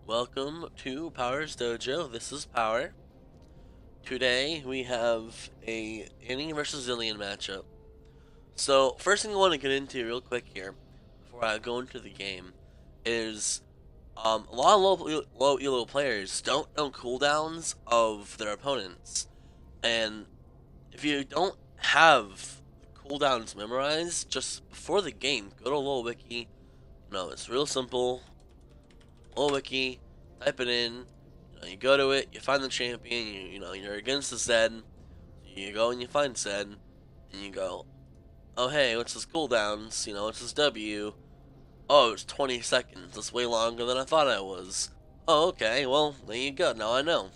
Welcome to Power's Dojo. This is Power. Today we have a Annie versus Zillion matchup. So first thing I want to get into real quick here, before I go into the game, is a lot of low elo players don't know cooldowns of their opponents, and if you don't have cooldowns memorized, just before the game, go to LoL Wiki. It's real simple. LoL Wiki, type it in. You go to it, you find the champion. You're against the Zed. You go and you find Zed, and you go, oh hey, what's his cooldowns? What's his W? Oh, it's 20 seconds. That's way longer than I thought it was. Oh, okay. Well, there you go. Now I know.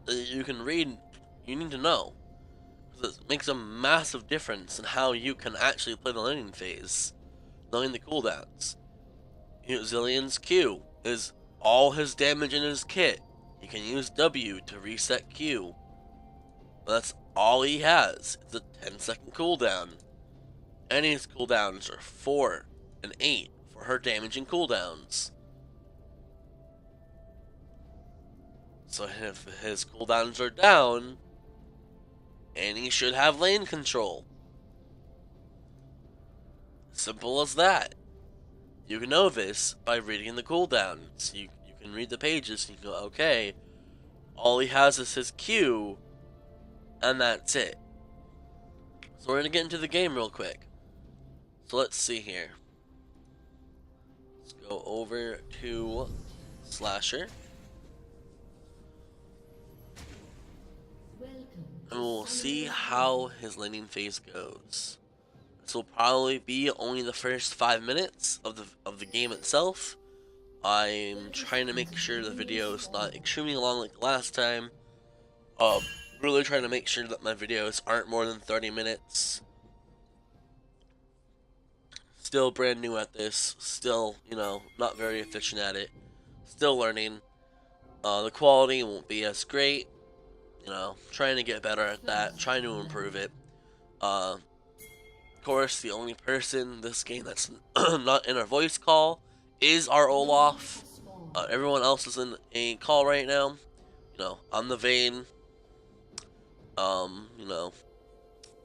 You can read. You need to know. Because it makes a massive difference in how you can actually play the laning phase. Knowing the cooldowns. Zillion's Q is all his damage in his kit. He can use W to reset Q. That's all he has. It's a 10-second cooldown. Annie's cooldowns are 4 and 8 for her damaging cooldowns. So if his cooldowns are down, Annie should have lane control. Simple as that. You can know this by reading the cooldowns. You can read the pages and you go, okay, all he has is his Q, and that's it. So we're going to get into the game real quick. So let's see here. Let's go over to Slasher. And we'll see how his laning phase goes. This will probably be only the first 5 minutes of the game itself. I'm trying to make sure the video is not extremely long like last time. Really trying to make sure that my videos aren't more than 30 minutes. Still brand new at this. Still, not very efficient at it. Still learning. The quality won't be as great. Trying to get better at that. Trying to improve it. Of course, the only person this game that's not in our voice call is our Olaf. Everyone else is in a call right now. I'm the Vayne.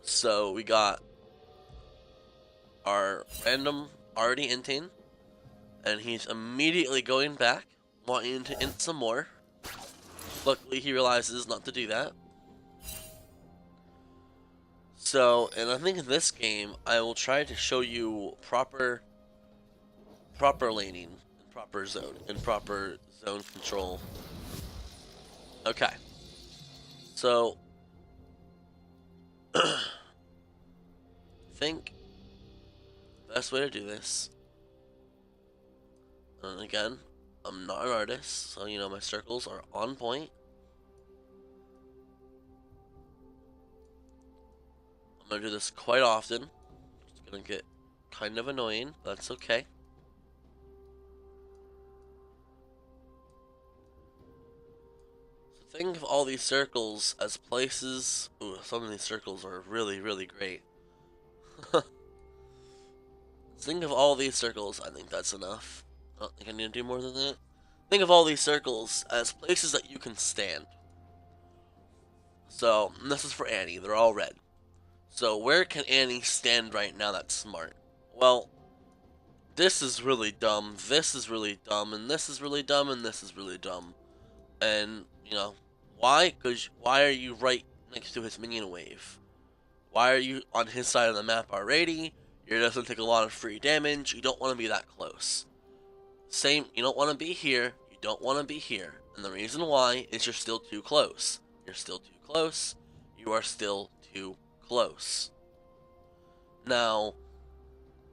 So we got our random already inting, and he's immediately going back, wanting to int some more. Luckily, he realizes not to do that. So, and I think in this game, I will try to show you proper laning, proper zone control. Okay. So, I think the best way to do this, and again, I'm not an artist, so my circles are on point. I'm gonna do this quite often. It's gonna get kind of annoying, but that's okay. So think of all these circles as places. Ooh, some of these circles are really, really great. Think of all these circles. I think that's enough. I don't think I need to do more than that. Think of all these circles as places that you can stand. So, this is for Annie. They're all red. So, where can Annie stand right now that's smart? Well, this is really dumb, this is really dumb, and this is really dumb, and this is really dumb. And, why? Because why are you right next to his minion wave? Why are you on his side of the map already? It doesn't take a lot of free damage. You don't want to be that close. Same, you don't want to be here. You don't want to be here. And the reason why is you're still too close. You're still too close. You are still too close. Now,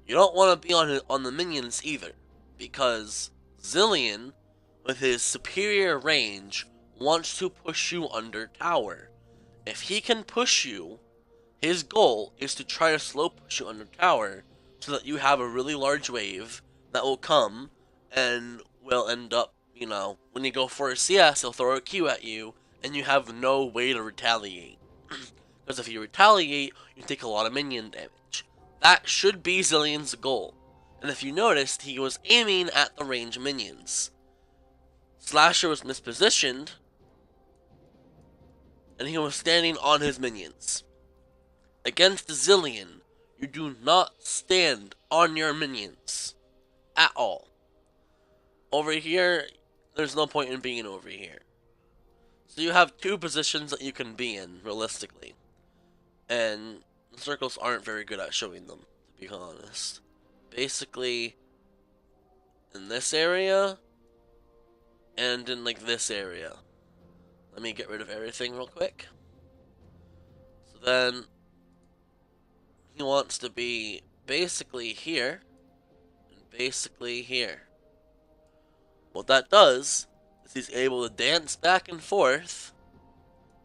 you don't want to be on the minions either, because Zilean, with his superior range, wants to push you under tower. If he can push you, his goal is to try to slow push you under tower so that you have a really large wave that will come and will end up, when you go for a CS, he'll throw a Q at you and you have no way to retaliate. Because if you retaliate, you take a lot of minion damage. That should be Zillian's goal. And if you noticed, he was aiming at the range minions. Slasher was mispositioned, and he was standing on his minions. Against the Zilean, you do not stand on your minions at all. Over here, there's no point in being over here. So you have two positions that you can be in, realistically. And the circles aren't very good at showing them, to be honest. Basically, in this area, and in like this area. Let me get rid of everything real quick. So then, he wants to be basically here, and basically here. What that does is he's able to dance back and forth,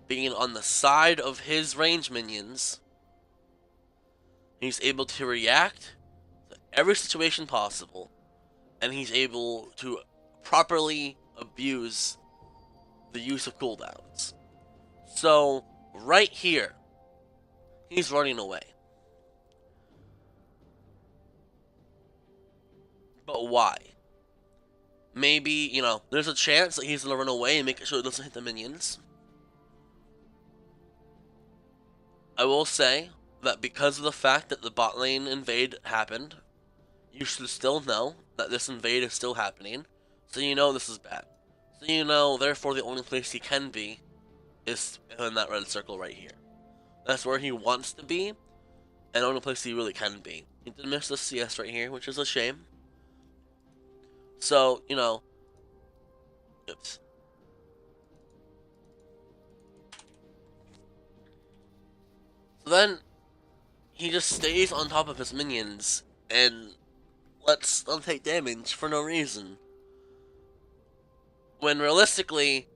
being on the side of his range minions. He's able to react to every situation possible, and he's able to properly abuse the use of cooldowns. So, right here, he's running away. But why? Maybe, there's a chance that he's going to run away and make sure it doesn't hit the minions. I will say that because of the fact that the bot lane invade happened, you should still know that this invade is still happening, so you know this is bad. So you know, therefore, the only place he can be is in that red circle right here. That's where he wants to be, and the only place he really can be. He did miss the CS right here, which is a shame. So, oops. So then, he just stays on top of his minions, and lets them take damage for no reason. When realistically,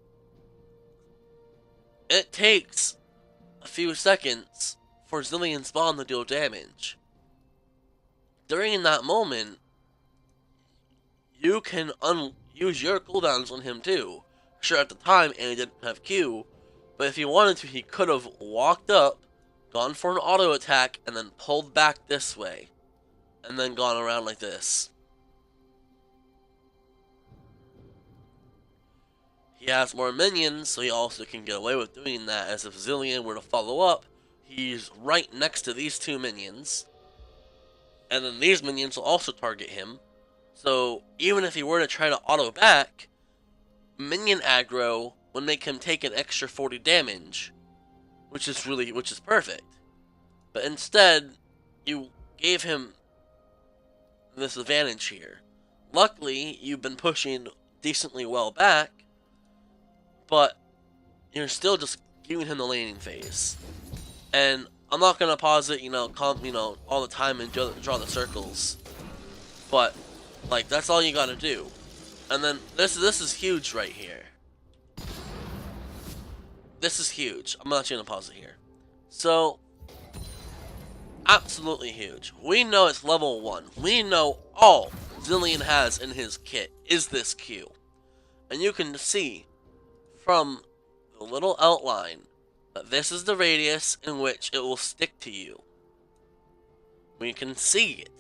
it takes a few seconds for Zilean spawn to deal damage. During that moment, you can use your cooldowns on him too. Sure, at the time, Annie didn't have Q, but if he wanted to, he could have walked up, gone for an auto attack, and then pulled back this way, and then gone around like this. He has more minions, so he also can get away with doing that, as if Zilean were to follow up, he's right next to these two minions, and then these minions will also target him. So even if he were to try to auto back, minion aggro would make him take an extra 40 damage, which is perfect. But instead, you gave him this advantage here. Luckily, you've been pushing decently well back, but you're still just giving him the laning phase. And I'm not gonna pause it, all the time and draw the circles, but like that's all you gotta do. And then this is huge right here. This is huge. I'm not gonna pause it here. So, absolutely huge. We know it's level 1. We know all Zilean has in his kit is this Q. And you can see from the little outline that this is the radius in which it will stick to you. We can see it.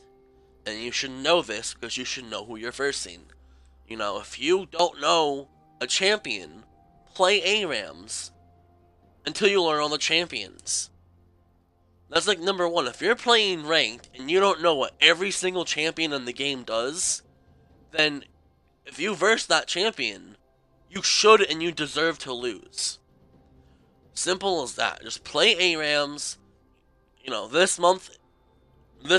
And you should know this because you should know who you're versing. If you don't know a champion, play ARAMs until you learn all the champions. That's like number one. If you're playing ranked and you don't know what every single champion in the game does, then if you verse that champion, you should and you deserve to lose. Simple as that. Just play ARAMs. This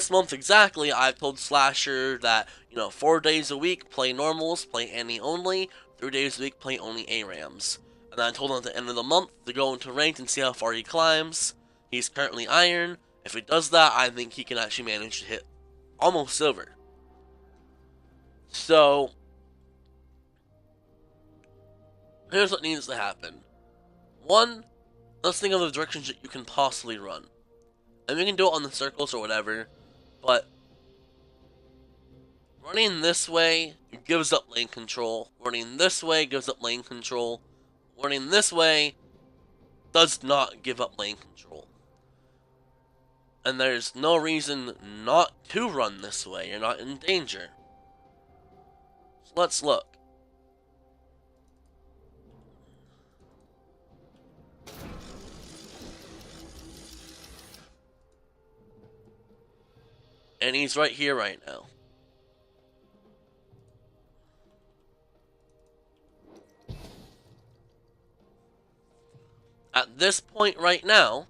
month exactly, I've told Slasher that, 4 days a week, play normals, play Annie only, 3 days a week, play only ARAMs. And then I told him at the end of the month to go into ranked and see how far he climbs. He's currently iron. If he does that, I think he can actually manage to hit almost silver. So, here's what needs to happen. One, let's think of the directions that you can possibly run. And we can do it on the circles or whatever, but running this way gives up lane control. Running this way gives up lane control. Running this way does not give up lane control. And there's no reason not to run this way. You're not in danger. So let's look. And he's right here right now. At this point right now,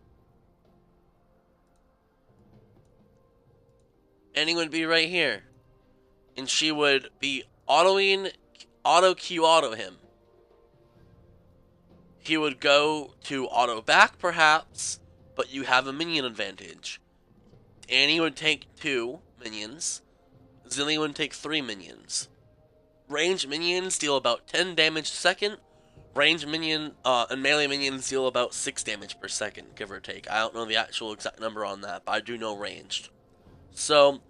Annie would be right here. And she would be auto Q auto him. He would go to auto back perhaps, but you have a minion advantage. Annie would take 2 minions. Zilean would take 3 minions. Ranged minions deal about 10 damage a second. Ranged minion and melee minions deal about 6 damage per second, give or take. I don't know the actual exact number on that, but I do know ranged. So,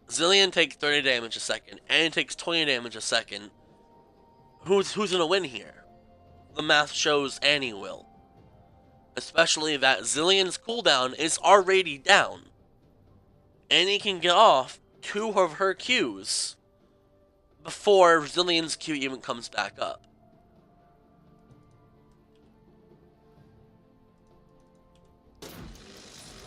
Zilean takes 30 damage a second, Annie takes 20 damage a second. Who's gonna win here? The math shows Annie will. Especially that Zilean's cooldown is already down. Annie can get off 2 of her Qs before Zilean's Q even comes back up.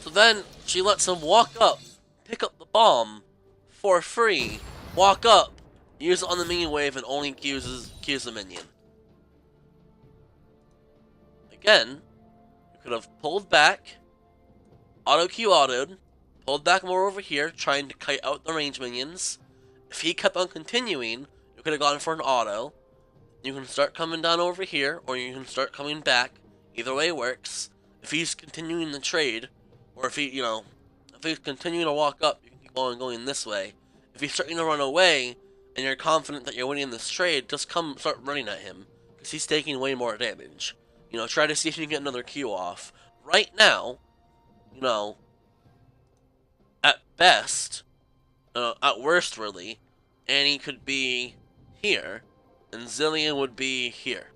So then she lets him walk up, pick up the bomb for free, walk up, use it on the minion wave, and only Qs the minion. Again, you could have pulled back, auto Q autoed, pulled back more over here, trying to kite out the range minions. If he kept on continuing, you could have gone for an auto. You can start coming down over here, or you can start coming back. Either way works. If he's continuing the trade, or if if he's continuing to walk up, you can keep going this way. If he's starting to run away, and you're confident that you're winning this trade, just start running at him, because he's taking way more damage. Try to see if you can get another Q off. Right now, at best, at worst really, Annie could be here, and Zilean would be here.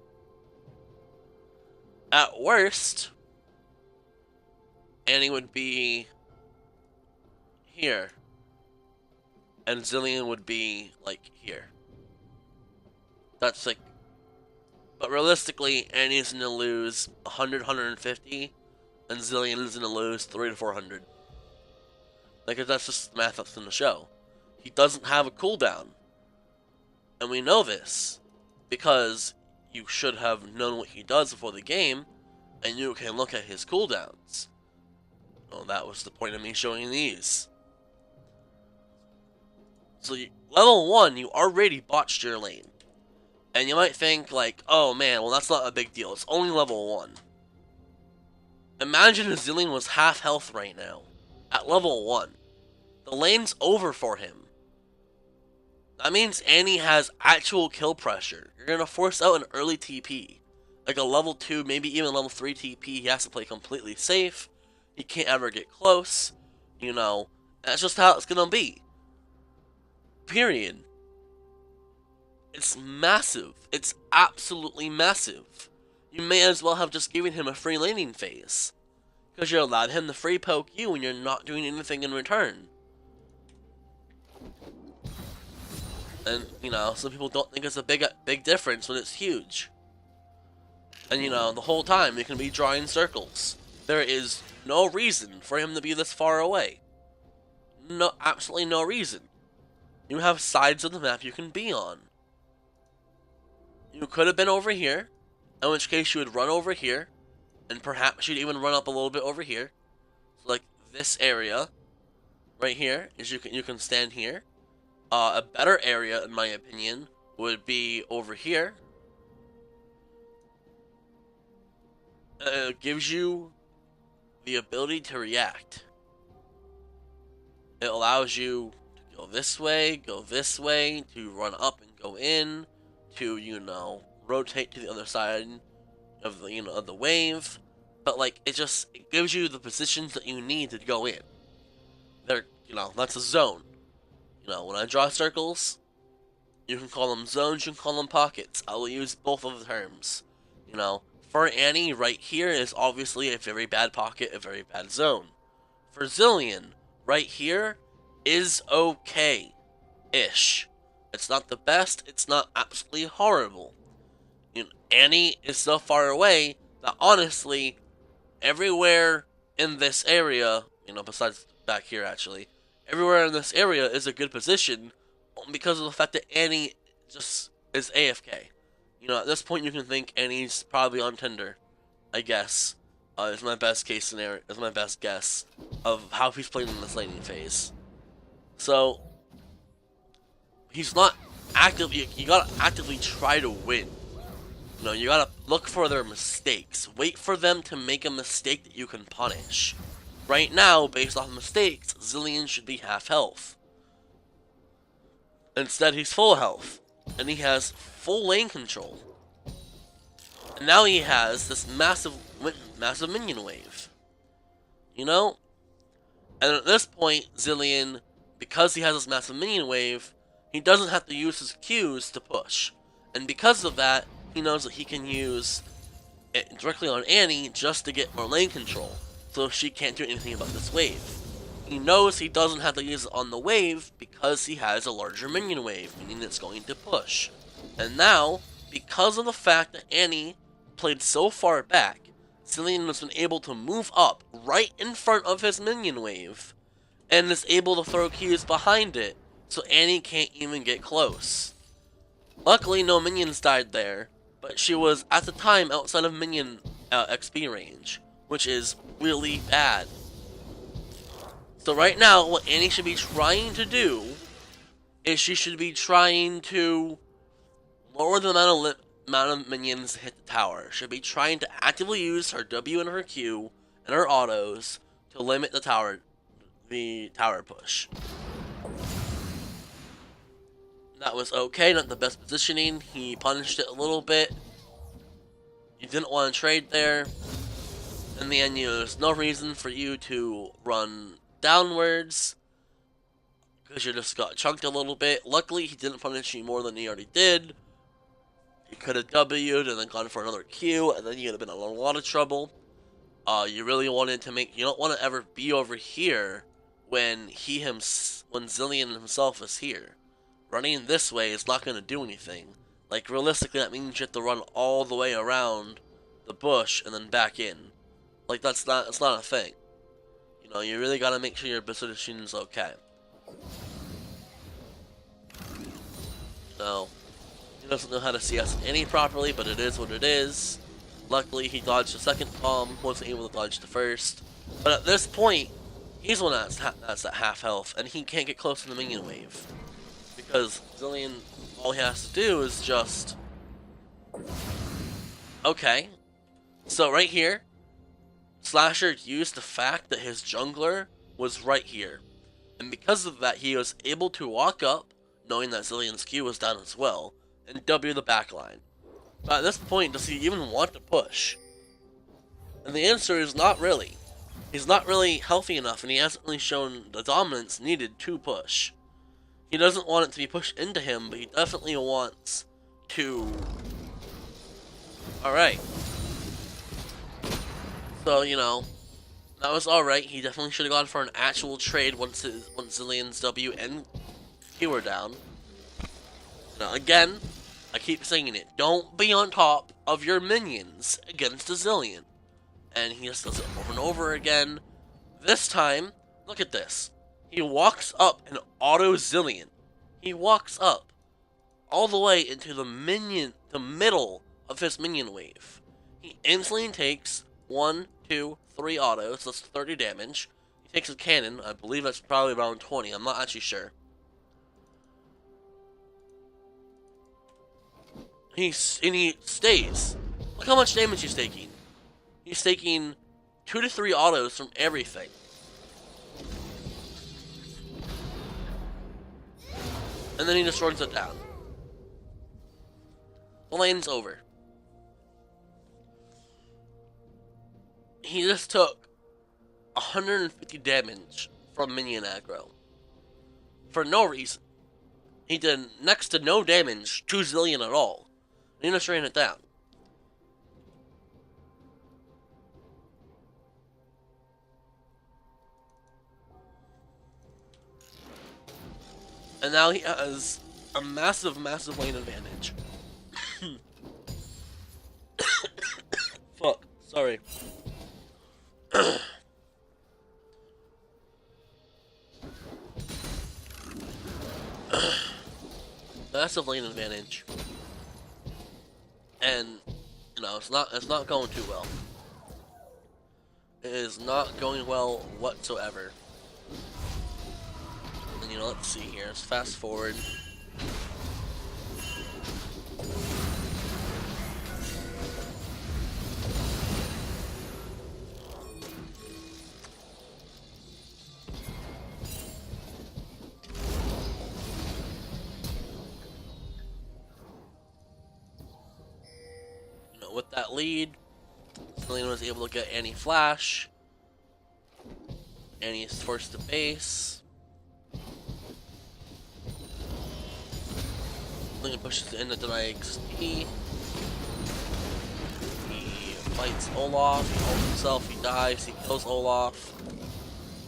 At worst, Annie would be here, and Zilean would be, like, here. That's, like... But realistically, Annie's gonna lose 100, 150, and Zilean is gonna lose 300 to 400. Like, that's just the math that's in the show. He doesn't have a cooldown. And we know this, because you should have known what he does before the game, and you can look at his cooldowns. Well, that was the point of me showing these. So, level 1, you already botched your lane. And you might think, like, oh man, well that's not a big deal, it's only level 1. Imagine if Zilean was half health right now, at level 1. The lane's over for him. That means Annie has actual kill pressure. You're gonna force out an early TP. Like a level 2, maybe even level 3 TP, he has to play completely safe. He can't ever get close. That's just how it's gonna be. Period. It's massive. It's absolutely massive. You may as well have just given him a free laning phase. Because you allowed him to free poke you and you're not doing anything in return. And, some people don't think it's a big difference when it's huge. And, the whole time you can be drawing circles. There is no reason for him to be this far away. No, absolutely no reason. You have sides of the map you can be on. You could have been over here, in which case you would run over here, and perhaps you'd even run up a little bit over here. So like this area, right here, is you can stand here. A better area, in my opinion, would be over here. It gives you the ability to react. It allows you to go this way, to run up and go in, to, rotate to the other side of the, of the wave. But, like, it gives you the positions that you need to go in. That's a zone. When I draw circles, you can call them zones, you can call them pockets. I will use both of the terms. For Annie, right here is obviously a very bad pocket, a very bad zone. For Zilean, right here is okay-ish. It's not the best, it's not absolutely horrible. Annie is so far away that honestly, everywhere in this area, besides back here actually. Everywhere in this area is a good position because of the fact that Annie just is AFK. You know, at this point you can think Annie's probably on Tinder, I guess. Is my best case scenario, is my best guess of how he's playing in this laning phase. So, he's not actively, you gotta actively try to win. You know, you gotta look for their mistakes. Wait for them to make a mistake that you can punish. Right now, based off mistakes, Zilean should be half health. Instead, he's full health. And he has full lane control. And now he has this massive minion wave. You know? And at this point, Zilean, because he has this massive minion wave, he doesn't have to use his Qs to push. And because of that, he knows that he can use it directly on Annie just to get more lane control, so she can't do anything about this wave. He knows he doesn't have to use it on the wave because he has a larger minion wave, meaning it's going to push. And now, because of the fact that Annie played so far back, Zilean has been able to move up right in front of his minion wave, and is able to throw Qs behind it, so Annie can't even get close. Luckily, no minions died there, but she was, at the time, outside of minion XP range, which is really bad. So right now, what Annie should be trying to do is she should be trying to lower the amount of minions that hit the tower. Should be trying to actively use her W and her Q and her autos to limit the tower push. That was okay, not the best positioning. He punished it a little bit. You didn't want to trade there. In the end, there's no reason for you to run downwards, because you just got chunked a little bit. Luckily, he didn't punish you more than he already did. He could have W'd and then gone for another Q, and then you'd have been in a lot of trouble. You really wanted to you don't want to ever be over here when Zilean himself is here. Running this way is not going to do anything. Like, realistically, that means you have to run all the way around the bush and then back in. Like, it's not a thing. You know, you really got to make sure your position is okay. So, he doesn't know how to CS any properly, but it is what it is. Luckily, he dodged the second bomb, wasn't able to dodge the first. But at this point, he's the one that's at half health, and he can't get close to the minion wave. Because Zilean, all he has to do is just... Okay. So right here, Slasher used the fact that his jungler was right here. And because of that, he was able to walk up, knowing that Zilean's Q was down as well, and W the backline. But at this point, does he even want to push? And the answer is not really. He's not really healthy enough, and he hasn't really shown the dominance needed to push. He doesn't want it to be pushed into him, but he definitely wants to... Alright. So, you know, that was alright. He definitely should have gone for an actual trade once Zilean's W and Q were down. Now, again, I keep saying it. Don't be on top of your minions against a Zilean. And he just does it over and over again. This time, look at this. He walks up and auto Zilean. He walks up all the way into the middle of his minion wave. He instantly takes 1, 2, 3 autos. That's 30 damage. He takes a cannon. I believe that's probably around 20. I'm not actually sure. He stays. Look how much damage he's taking. He's taking 2 to 3 autos from everything. And then he just runs it down. The lane's over. He just took 150 damage from minion aggro. For no reason. He did next to no damage to Zilean at all. And he just ran it down. And now he has a massive, massive lane advantage. Fuck, sorry. massive lane advantage, and you know it's not going too well. It is not going well whatsoever. And you know, let's see here. Let's fast forward. You know, with that lead, zilean was able to get anti-flash. Annie is forced to base. zilean pushes in to deny XP. He fights Olaf, he holds himself, he dies, he kills Olaf.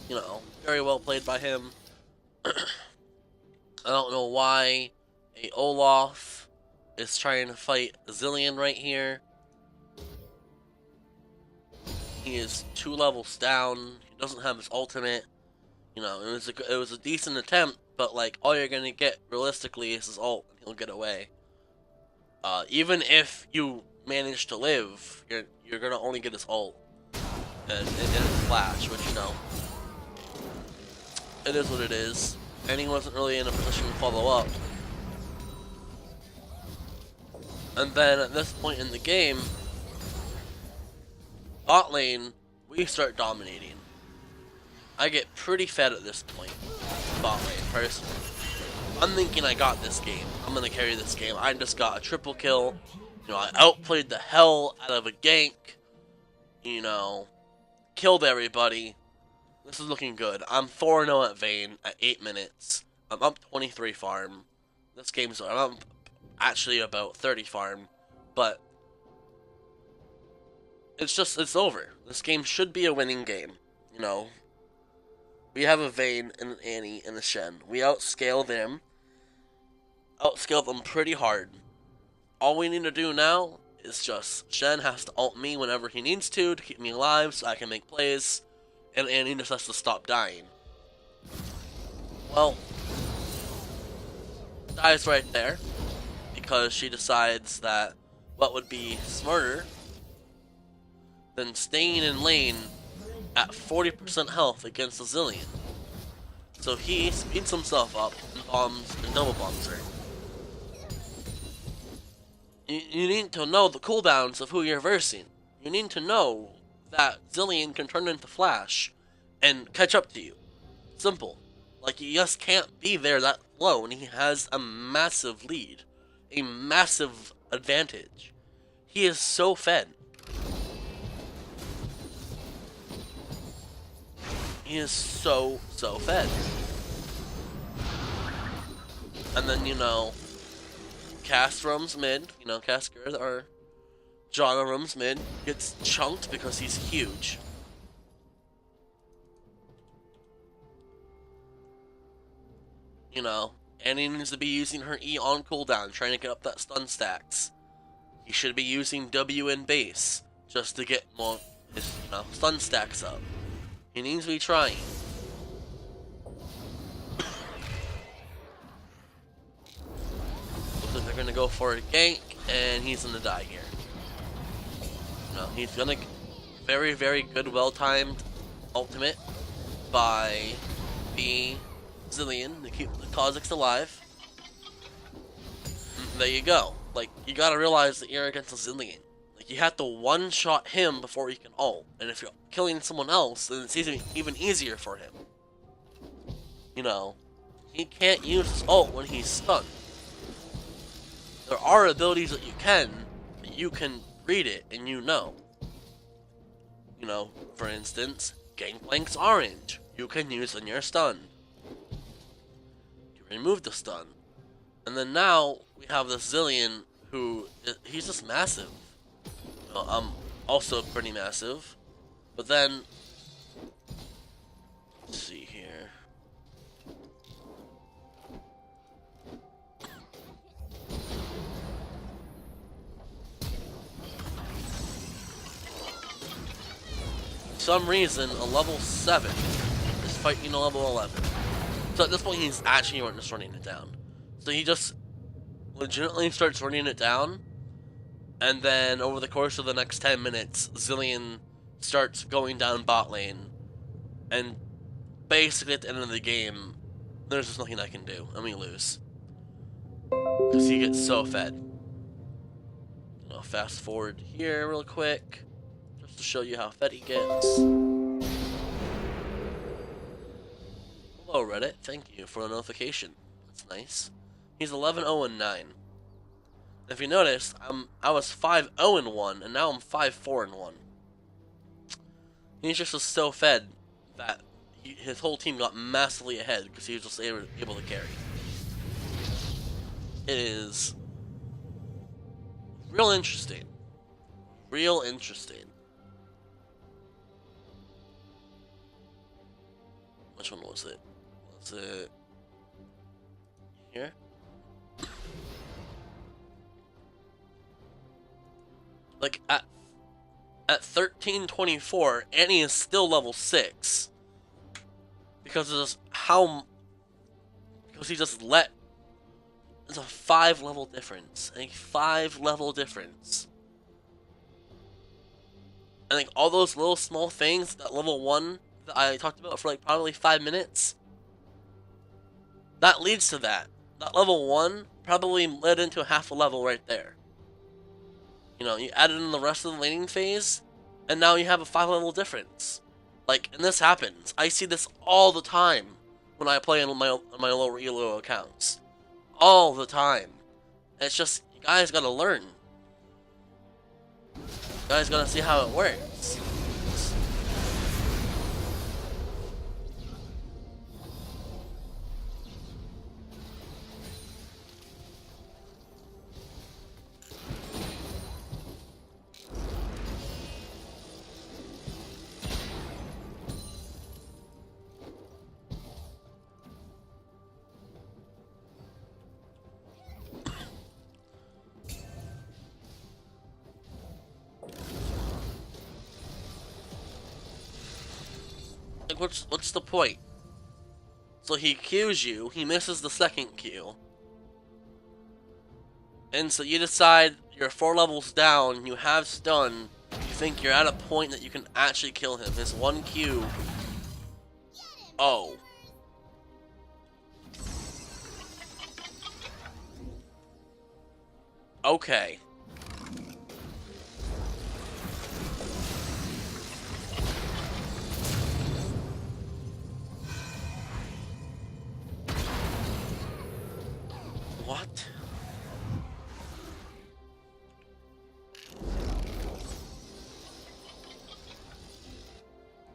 You know, very well played by him. I don't know why a Olaf is trying to fight zilean right here. He is 2 levels down. He doesn't have his ultimate. You know, it was a decent attempt, but like all you're gonna get realistically is his ult, and he'll get away. Even if you manage to live, you're gonna only get his ult and his flash, which you know, it is what it is. And he wasn't really in a position to follow up. And then at this point in the game, bot lane, we start dominating. I get pretty fed at this point. Bot lane, personally. I'm thinking I got this game. I'm gonna carry this game. I just got a triple kill. You know, I outplayed the hell out of a gank. You know, killed everybody. This is looking good. I'm 4-0 at Vayne at 8 minutes. I'm up 23 farm. This game's I'm up actually about 30 farm, but it's over. This game should be a winning game. You know, we have a Vayne and an Annie and a Shen. We outscale them pretty hard. All we need to do now is just Shen has to ult me whenever he needs to keep me alive so I can make plays, and Annie just has to stop dying. Well, dies right there because she decides that what would be smarter than staying in lane at 40% health against the zilean. So he speeds himself up and bombs and double bombs her. You need to know the cooldowns of who you're versing. You need to know that zilean can turn into Flash and catch up to you. Simple. Like, you just can't be there that low, and he has a massive lead. A massive advantage. He is so fed. He is so fed. And then, you know, Cass roams mid. You know, Casker, or Jana roams mid. Gets chunked because he's huge. You know, Annie needs to be using her E on cooldown, trying to get up that stun stacks. He should be using W in base, just to get more, you know, stun stacks up. He needs to be trying. Looks like they're gonna go for a gank, and he's gonna die here. No, he's gonna very good, well-timed ultimate by the zilean to keep the Kha'Zix alive. There you go. Like, you gotta realize that you're against a zilean. Like, you have to one-shot him before he can ult, and if you're killing someone else, then it's even easier for him. You know, he can't use his ult when he's stunned. There are abilities that you can, but you can read it and you know. You know, for instance, Gangplank's orange. You can use when you're stunned. You remove the stun. And then now, we have this zilean who, he's just massive. You know, I'm also pretty massive. But then, let's see here. For some reason, a level 7 is fighting a level 11. So at this point, he's actually just running it down. So he just legitimately starts running it down, and then over the course of the next 10 minutes, Zilean starts going down bot lane, and basically at the end of the game, there's just nothing I can do, and we lose. Because he gets so fed. I'll fast forward here real quick, just to show you how fed he gets. Hello Reddit, thank you for the notification. That's nice. He's 11-0-9. If you notice, I was 5-0-1, and now I'm 5-4-1. He's just so fed that his whole team got massively ahead because he was just able to carry. It is real interesting. Real interesting. Which one was it? Was it here? Like at 1324, Annie is still level 6. Because of just how because he just let it's a 5-level difference. A 5-level difference. And like all those little small things that level 1 that I talked about for like probably 5 minutes, that leads to that. That level 1 probably led into half a level right there. You know, you added in the rest of the laning phase, and now you have a 5-level difference. Like, and this happens. I see this all the time when I play on my lower elo accounts. All the time. It's just, you guys gotta learn. You guys gotta see how it works. Like, what's the point? So he Qs you, he misses the second Q. And so you decide you're 4 levels down, you have stun, you think you're at a point that you can actually kill him. His 1 Q. Oh. Okay. What?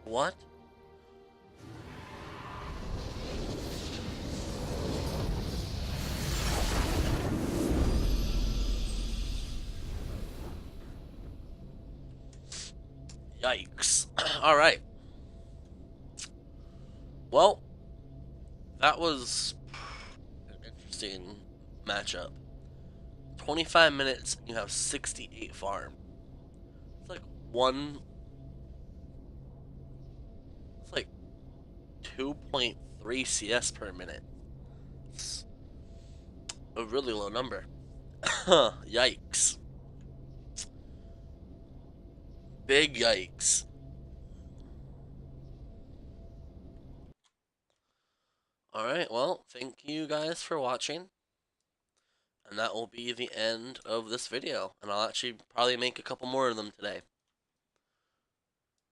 What? Yikes. Alright. Well, that was an interesting matchup. 25 minutes, you have 68 farm. It's like one. It's like 2.3 CS per minute. It's a really low number. Yikes. Big yikes. Alright, well, thank you guys for watching. And that will be the end of this video. And I'll actually probably make a couple more of them today.